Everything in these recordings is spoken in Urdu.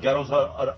1100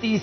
30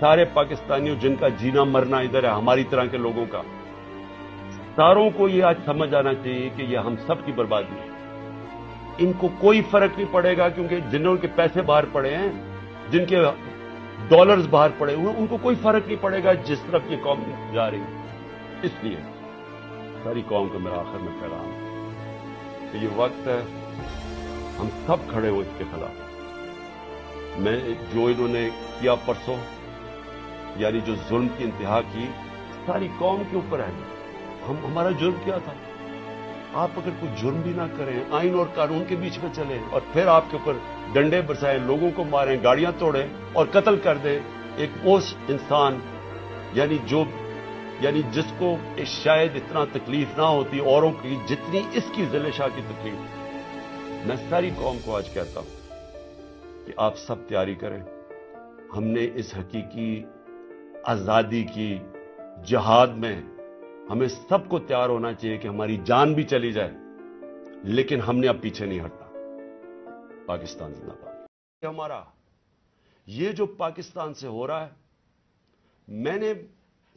سارے پاکستانیوں جن کا جینا مرنا ادھر ہے ہماری طرح کے لوگوں کا، ساروں کو یہ آج سمجھ آنا چاہیے کہ یہ ہم سب کی بربادی ہے۔ ان کو کوئی فرق نہیں پڑے گا، کیونکہ جنہوں کے پیسے باہر پڑے ہیں، جن کے ڈالرز باہر پڑے ہوئے ہیں، ان کو کوئی فرق نہیں پڑے گا جس طرف یہ قوم جا رہی ہے۔ اس لیے ساری قوم کو میرا آخر میں پیغام ہے کہ یہ وقت ہے ہم سب کھڑے ہوں اس کے خلاف۔ میں جو انہوں نے کیا پرسوں، یعنی جو ظلم کی انتہا کی، ساری قوم کے اوپر ہے۔ ہمارا جرم کیا تھا؟ آپ اگر کوئی جرم بھی نہ کریں، آئین اور قانون کے بیچ میں چلیں اور پھر آپ کے اوپر ڈنڈے برسائیں، لوگوں کو ماریں، گاڑیاں توڑیں اور قتل کر دیں ایک پوسٹ انسان، یعنی جس کو شاید اتنا تکلیف نہ ہوتی اوروں کی جتنی اس کی ذل شاہ کی تکلیف۔ میں ساری قوم کو آج کہتا ہوں کہ آپ سب تیاری کریں۔ ہم نے اس حقیقی آزادی کی جہاد میں ہمیں سب کو تیار ہونا چاہیے کہ ہماری جان بھی چلی جائے، لیکن ہم نے اب پیچھے نہیں ہٹنا۔ پاکستان زندہ باد۔ ہمارا یہ جو پاکستان سے ہو رہا ہے، میں نے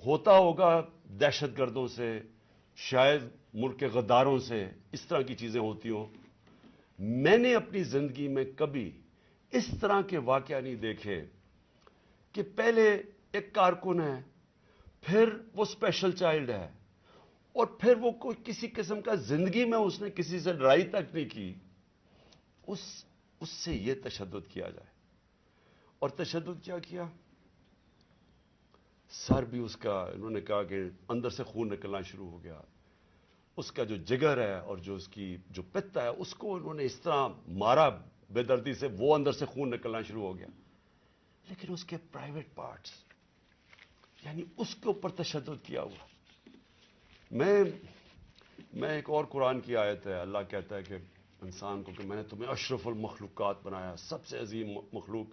ہوتا ہوگا دہشت گردوں سے، شاید ملک کے غداروں سے، اس طرح کی چیزیں ہوتی ہوں، میں نے اپنی زندگی میں کبھی اس طرح کے واقعہ نہیں دیکھے کہ پہلے ایک کارکن ہے، پھر وہ اسپیشل چائلڈ ہے، اور پھر وہ کوئی کسی قسم کا زندگی میں اس نے کسی سے لڑائی تک نہیں کی، اس سے یہ تشدد کیا جائے۔ اور تشدد کیا کیا؟ سر بھی اس کا، انہوں نے کہا کہ اندر سے خون نکلنا شروع ہو گیا، اس کا جو جگر ہے اور جو اس کی جو پتا ہے اس کو انہوں نے اس طرح مارا بے دردی سے، وہ اندر سے خون نکلنا شروع ہو گیا۔ لیکن اس کے پرائیویٹ پارٹس، یعنی اس کے اوپر تشدد کیا ہوا۔ میں ایک اور قرآن کی آیت ہے، اللہ کہتا ہے کہ انسان کو کہ میں نے تمہیں اشرف المخلوقات بنایا، سب سے عظیم مخلوق،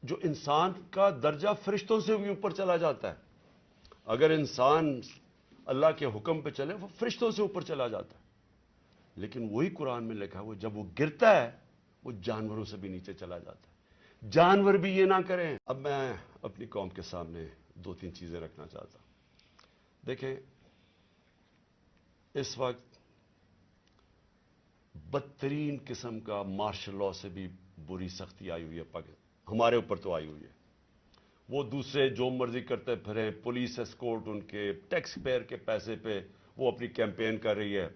جو انسان کا درجہ فرشتوں سے بھی اوپر چلا جاتا ہے۔ اگر انسان اللہ کے حکم پہ چلے وہ فرشتوں سے اوپر چلا جاتا ہے، لیکن وہی قرآن میں لکھا ہے جب وہ گرتا ہے وہ جانوروں سے بھی نیچے چلا جاتا ہے۔ جانور بھی یہ نہ کریں۔ اب میں اپنی قوم کے سامنے دو تین چیزیں رکھنا چاہتا ہوں۔ دیکھیں، اس وقت بدترین قسم کا مارشل لاء سے بھی بری سختی آئی ہوئی ہے پاکستان، ہمارے اوپر تو آئی ہوئی ہے۔ وہ دوسرے جو مرضی کرتے پھریں، پولیس اسکورٹ ان کے ٹیکس پیئر کے پیسے پہ وہ اپنی کیمپین کر رہی ہے،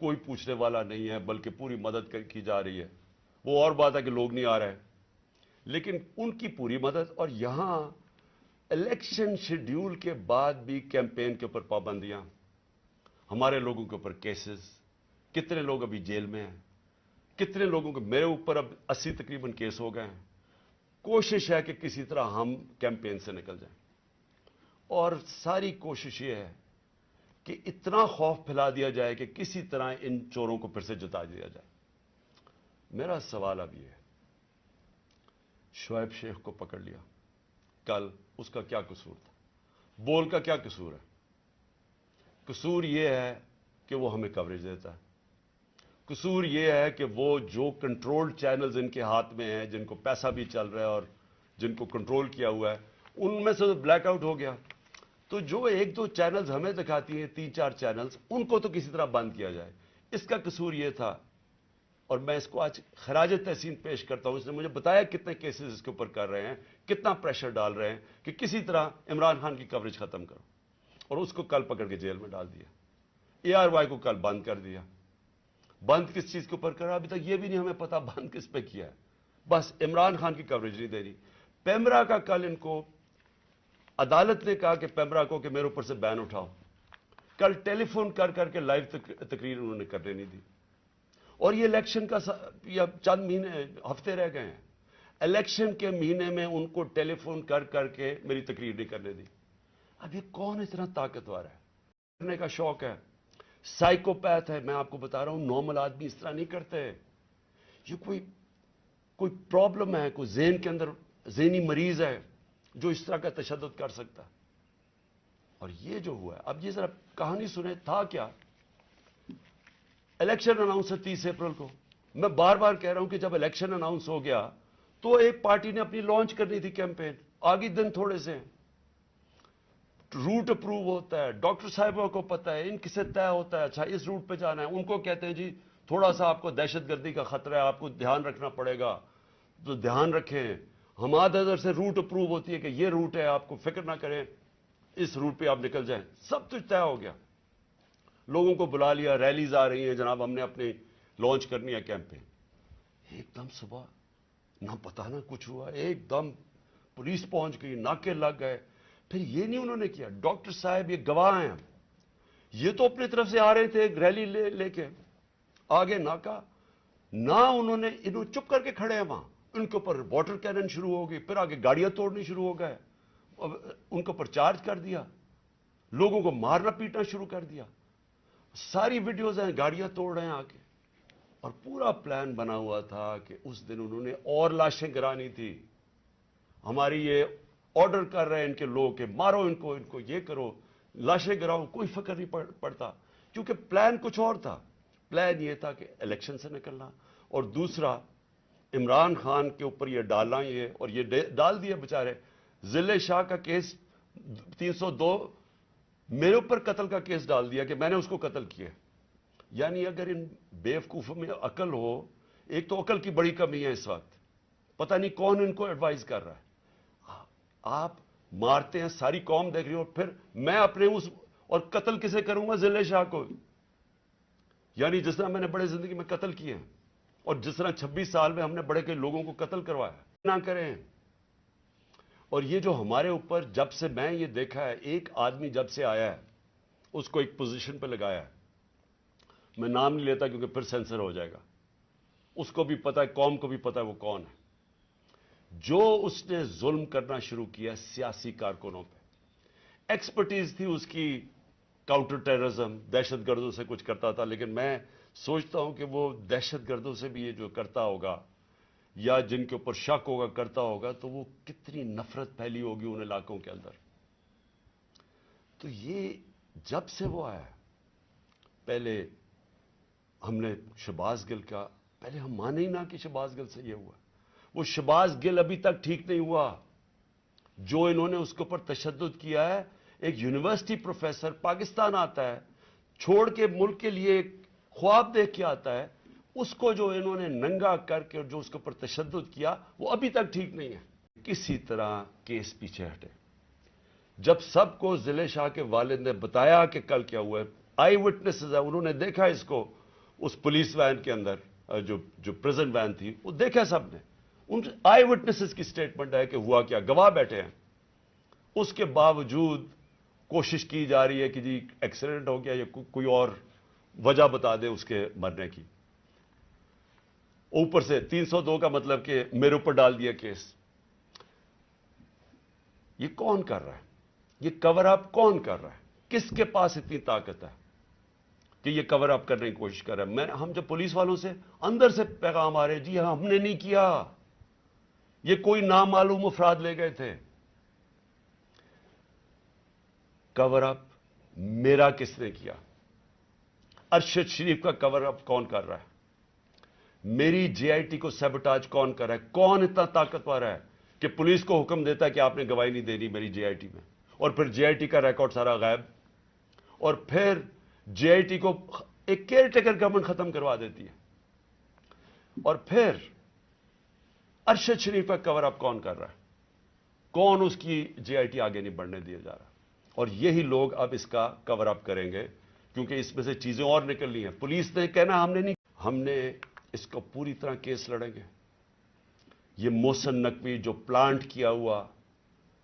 کوئی پوچھنے والا نہیں ہے، بلکہ پوری مدد کی جا رہی ہے۔ وہ اور بات ہے کہ لوگ نہیں آ رہے، لیکن ان کی پوری مدد۔ اور یہاں الیکشن شیڈیول کے بعد بھی کیمپین کے اوپر پابندیاں، ہمارے لوگوں کے اوپر کیسز، کتنے لوگ ابھی جیل میں ہیں، کتنے لوگوں کے، میرے اوپر اب 80 تقریباً کیس ہو گئے ہیں۔ کوشش ہے کہ کسی طرح ہم کیمپین سے نکل جائیں، اور ساری کوشش یہ ہے کہ اتنا خوف پھیلا دیا جائے کہ کسی طرح ان چوروں کو پھر سے جتا دیا جائے۔ میرا سوال اب یہ ہے، شعیب شیخ کو پکڑ لیا کل، اس کا کیا قصور تھا؟ بول کا کیا قصور ہے؟ قصور یہ ہے کہ وہ ہمیں کوریج دیتا ہے۔ قصور یہ ہے کہ وہ جو کنٹرول چینلز ان کے ہاتھ میں ہیں، جن کو پیسہ بھی چل رہا ہے اور جن کو کنٹرول کیا ہوا ہے، ان میں سے بلیک آؤٹ ہو گیا، تو جو ایک دو چینلز ہمیں دکھاتی ہیں، 3-4 چینلز، ان کو تو کسی طرح بند کیا جائے۔ اس کا قصور یہ تھا، اور میں اس کو آج خراج تحسین پیش کرتا ہوں۔ اس نے مجھے بتایا کتنے کیسز اس کے اوپر کر رہے ہیں، کتنا پریشر ڈال رہے ہیں کہ کسی طرح عمران خان کی کوریج ختم کرو، اور اس کو کل پکڑ کے جیل میں ڈال دیا۔ ARY کو کل بند کر دیا۔ بند کس چیز کے اوپر کرا؟ ابھی تک یہ بھی نہیں ہمیں پتا بند کس پہ کیا ہے، بس عمران خان کی کوریج نہیں دے رہی۔ پیمرا کا کل ان کو عدالت نے کہا کہ پیمرا کو کہ میرے اوپر سے بین اٹھاؤ، کل ٹیلی فون کر کر کے لائیو تقریر انہوں نے کرنے نہیں دی۔ اور یہ الیکشن کا یا چند مہینے، ہفتے رہ گئے ہیں، الیکشن کے مہینے میں ان کو ٹیلی فون کر کر کے میری تقریر نہیں کرنے دی۔ اب یہ کون اتنا طاقتور ہے؟ کرنے کا شوق ہے، سائیکوپیتھ ہے۔ میں آپ کو بتا رہا ہوں، نارمل آدمی اس طرح نہیں کرتے۔ یہ کوئی پرابلم ہے، کوئی ذہن کے اندر ذہنی مریض ہے جو اس طرح کا تشدد کر سکتا ہے۔ اور یہ جو ہوا ہے، اب یہ ذرا کہانی سنیں، تھا کیا؟ الیکشن اناؤنس ہے 30 اپریل کو۔ میں بار بار کہہ رہا ہوں کہ جب الیکشن اناؤنس ہو گیا تو ایک پارٹی نے اپنی لانچ کرنی تھی کیمپین، آگے دن تھوڑے سے ہیں. روٹ اپروو ہوتا ہے, ڈاکٹر صاحبوں کو پتا ہے, ان کسے طے ہوتا ہے, اچھا اس روٹ پہ جانا ہے, ان کو کہتے ہیں جی تھوڑا سا آپ کو دہشت گردی کا خطرہ ہے, آپ کو دھیان رکھنا پڑے گا, تو دھیان رکھیں. ہمارے ادھر سے روٹ اپروو ہوتی ہے کہ یہ روٹ ہے, آپ کو فکر نہ کریں, اس روٹ پہ آپ نکل جائیں. سب کچھ طے ہو گیا. لوگوں کو بلا لیا, ریلیز آ رہی ہیں, جناب ہم نے اپنی لانچ کرنی ہے کیمپین. ایک دم صبح نہ پتا نہ کچھ ہوا, ایک دم پولیس پہنچ گئی, ناکے لگ گئے. پھر یہ نہیں انہوں نے کیا, ڈاکٹر صاحب یہ گواہ ہیں, یہ تو اپنی طرف سے آ رہے تھے ریلی لے کے, آگے ناکا نہ انہوں نے, انہوں چپ کر کے کھڑے ہیں وہاں, ان کے اوپر واٹر کینن شروع ہو گئی, پھر آگے گاڑیاں توڑنی شروع ہو گئے, ان کے اوپر چارج کر دیا, لوگوں کو مارنا پیٹنا شروع کر دیا. ساری ویڈیوز ہیں, گاڑیاں توڑ رہے ہیں آگے. اور پورا پلان بنا ہوا تھا کہ اس دن انہوں نے اور لاشیں گرانی تھی. ہماری یہ آرڈر کر رہے ہیں ان کے لوگ کہ مارو ان کو یہ کرو, لاشیں گراؤ, کوئی فکر نہیں پڑتا, کیونکہ پلان کچھ اور تھا. پلان یہ تھا کہ الیکشن سے نکلنا, اور دوسرا عمران خان کے اوپر یہ ڈالنا, یہ اور یہ ڈال دیے بیچارے. ضلع شاہ کا کیس 302 میرے اوپر قتل کا کیس ڈال دیا کہ میں نے اس کو قتل کیا. یعنی اگر ان بیوقوفوں میں عقل ہو, ایک تو عقل کی بڑی کمی ہے اس وقت, پتہ نہیں کون ان کو ایڈوائز کر رہا ہے. آپ مارتے ہیں, ساری قوم دیکھ رہی ہو, پھر میں اپنے اس اور قتل کسے کروں گا؟ ضلع شاہ کو. یعنی جس طرح میں نے بڑے زندگی میں قتل کیے ہیں, اور جس طرح 26 سال میں ہم نے بڑے کے لوگوں کو قتل کروایا, نہ کریں. اور یہ جو ہمارے اوپر, جب سے میں یہ دیکھا ہے, ایک آدمی جب سے آیا ہے اس کو ایک پوزیشن پہ لگایا ہے, میں نام نہیں لیتا کیونکہ پھر سینسر ہو جائے گا, اس کو بھی پتا ہے, قوم کو بھی پتا ہے وہ کون ہے. جو اس نے ظلم کرنا شروع کیا سیاسی کارکنوں پہ, ایکسپرٹیز تھی اس کی کاؤنٹر ٹیررزم, دہشت گردوں سے کچھ کرتا تھا, لیکن میں سوچتا ہوں کہ وہ دہشت گردوں سے بھی یہ جو کرتا ہوگا یا جن کے اوپر شک ہوگا کرتا ہوگا, تو وہ کتنی نفرت پھیلی ہوگی ان علاقوں کے اندر. تو یہ جب سے وہ آیا, پہلے ہم نے شہباز گل کا, پہلے ہم مانے ہی نہ کہ شہباز گل سے یہ ہوا. وہ شہباز گل ابھی تک ٹھیک نہیں ہوا. جو انہوں نے اس کے اوپر تشدد کیا ہے, ایک یونیورسٹی پروفیسر پاکستان آتا ہے, چھوڑ کے ملک کے لیے ایک خواب دیکھ کے آتا ہے, اس کو جو انہوں نے ننگا کر کے جو اس کے اوپر تشدد کیا, وہ ابھی تک ٹھیک نہیں ہے. کسی طرح کیس پیچھے ہٹے. جب سب کو ضلع شاہ کے والد نے بتایا کہ کل کیا ہوا ہے, آئی وٹنسز ہے, انہوں نے دیکھا اس کو اس پولیس وین کے اندر, جو پریزن وین تھی, وہ دیکھا سب نے. ان آئی وٹنسز کی سٹیٹمنٹ ہے کہ ہوا کیا, گواہ بیٹھے ہیں. اس کے باوجود کوشش کی جا رہی ہے کہ جی ایکسیڈنٹ ہو گیا یا کوئی اور وجہ بتا دے اس کے مرنے کی. اوپر سے 302 کا مطلب کہ میرے اوپر ڈال دیا کیس. یہ کون کر رہا ہے؟ یہ کور اپ کون کر رہا ہے؟ کس کے پاس اتنی طاقت ہے کہ یہ کور اپ کرنے کی کوشش کر رہا ہے؟ ہم جب پولیس والوں سے اندر سے پیغام آ رہے, جی ہم نے نہیں کیا, یہ کوئی نامعلوم افراد لے گئے تھے. کور اپ میرا کس نے کیا؟ ارشد شریف کا کور اپ کون کر رہا ہے؟ میری جے آئی ٹی کو سیبوٹاج کون کر رہا ہے؟ کون اتنا طاقتور ہے کہ پولیس کو حکم دیتا ہے کہ آپ نے گواہی نہیں دینی میری جے آئی ٹی میں, اور پھر جے آئی ٹی کا ریکارڈ سارا غائب, اور پھر جے آئی ٹی کو ایک کیئر ٹیکر گورنمنٹ ختم کروا دیتی ہے, اور پھر ارشد شریف کا کور اپ کون کر رہا ہے؟ کون اس کی جے آئی ٹی آگے نہیں بڑھنے دیا جا رہا؟ اور یہی لوگ اب اس کا کور اپ کریں گے, کیونکہ اس میں سے چیزیں اور نکلنی ہیں. پولیس نے کہنا ہم نے نہیں, ہم نے اس کو پوری طرح کیس لڑیں گے. یہ محسن نقوی جو پلانٹ کیا ہوا,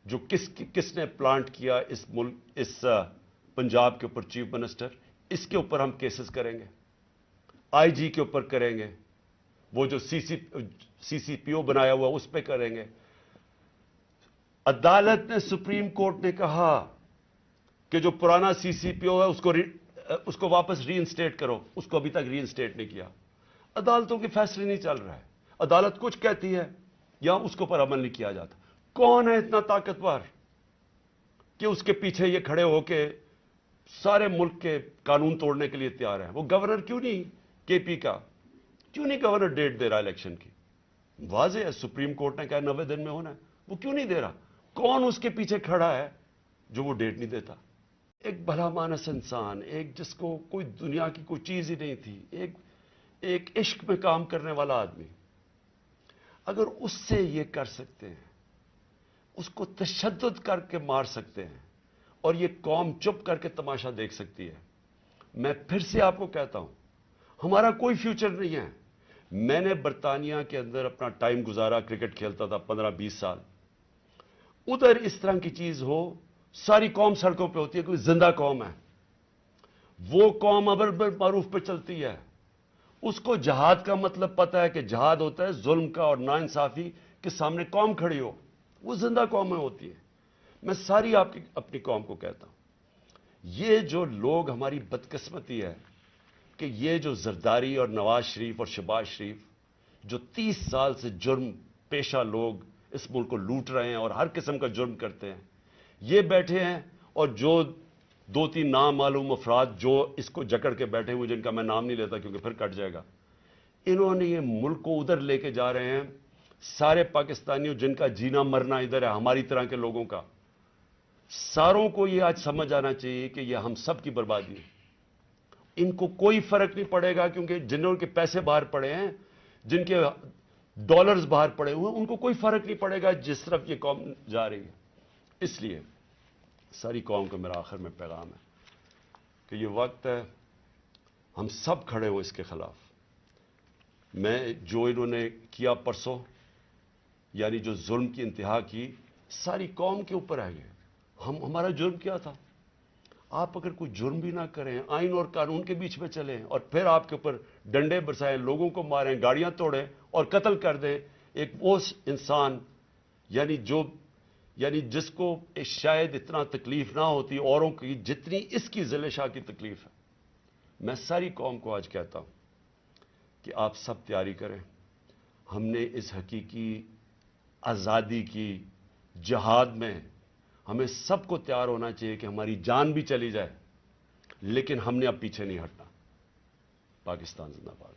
جو کس نے پلانٹ کیا اس ملک, اس پنجاب کے اوپر چیف منسٹر, اس کے اوپر ہم کیسز کریں گے. آئی جی کے اوپر کریں گے, وہ جو سی سی پی او بنایا ہوا اس پہ کریں گے. عدالت نے, سپریم کورٹ نے کہا کہ جو پرانا سی سی پی او ہے اس کو واپس ری انسٹیٹ کرو, اس کو ابھی تک ری انسٹیٹ نہیں کیا. عدالتوں کے فیصلے نہیں چل رہا ہے, عدالت کچھ کہتی ہے یا اس کے اوپر عمل نہیں کیا جاتا. کون ہے اتنا طاقتور کہ اس کے پیچھے یہ کھڑے ہو کے سارے ملک کے قانون توڑنے کے لیے تیار ہے؟ وہ گورنر کیوں نہیں, کے پی کا کیوں نہیں گورنر ڈیٹ دے رہا الیکشن کی؟ واضح ہے, سپریم کورٹ نے کہا 90 دن میں ہونا ہے, وہ کیوں نہیں دے رہا؟ کون اس کے پیچھے کھڑا ہے جو وہ ڈیٹ نہیں دیتا؟ ایک بھلا مانس انسان، ایک جس کو کوئی دنیا کی کوئی چیز ہی نہیں تھی، ایک عشق میں کام کرنے والا آدمی، اگر اس سے یہ کر سکتے ہیں، اس کو تشدد کر کے مار سکتے ہیں، اور یہ قوم چپ کر کے تماشا دیکھ سکتی ہے، میں پھر سے آپ کو کہتا ہوں ہمارا کوئی فیوچر نہیں ہے۔ میں نے برطانیہ کے اندر اپنا ٹائم گزارا، کرکٹ کھیلتا تھا 15-20 سال، ادھر اس طرح کی چیز ہو ساری قوم سڑکوں پہ ہوتی ہے، کوئی زندہ قوم ہے، وہ قوم امر معروف پہ چلتی ہے، اس کو جہاد کا مطلب پتا ہے کہ جہاد ہوتا ہے ظلم کا اور ناانصافی کے سامنے قوم کھڑی ہو، وہ زندہ قومیں ہوتی ہیں۔ میں ساری آپ کی اپنی قوم کو کہتا ہوں، یہ جو لوگ ہماری بدقسمتی ہے کہ یہ جو زرداری اور نواز شریف اور شہباز شریف جو 30 سال سے جرم پیشہ لوگ اس ملک کو لوٹ رہے ہیں اور ہر قسم کا جرم کرتے ہیں، یہ بیٹھے ہیں، اور جو 2-3 نامعلوم افراد جو اس کو جکڑ کے بیٹھے ہوئے، جن کا میں نام نہیں لیتا کیونکہ پھر کٹ جائے گا، انہوں نے یہ ملک کو ادھر لے کے جا رہے ہیں۔ سارے پاکستانیوں جن کا جینا مرنا ادھر ہے، ہماری طرح کے لوگوں کا، ساروں کو یہ آج سمجھ آنا چاہیے کہ یہ ہم سب کی بربادی ہے۔ ان کو کوئی فرق نہیں پڑے گا، کیونکہ جنہوں کے پیسے باہر پڑے ہیں، جن کے ڈالرز باہر پڑے ہوئے ہیں، ان کو کوئی فرق نہیں پڑے گا جس طرف یہ قوم جا رہی ہے۔ اس لیے ساری قوم کو میرا آخر میں پیغام ہے کہ یہ وقت ہے ہم سب کھڑے ہوں اس کے خلاف۔ میں جو انہوں نے کیا پرسوں، یعنی جو ظلم کی انتہا کی، ساری قوم کے اوپر ہے۔ ہمارا جرم کیا تھا؟ آپ اگر کوئی جرم بھی نہ کریں، آئین اور قانون کے بیچ میں چلیں، اور پھر آپ کے اوپر ڈنڈے برسائیں، لوگوں کو ماریں، گاڑیاں توڑیں اور قتل کر دیں، ایک وہ انسان یعنی جس کو شاید اتنا تکلیف نہ ہوتی اوروں کی جتنی اس کی ذل شاہ کی تکلیف ہے۔ میں ساری قوم کو آج کہتا ہوں کہ آپ سب تیاری کریں۔ ہم نے اس حقیقی آزادی کی جہاد میں ہمیں سب کو تیار ہونا چاہیے کہ ہماری جان بھی چلی جائے، لیکن ہم نے اب پیچھے نہیں ہٹنا۔ پاکستان زندہ باد۔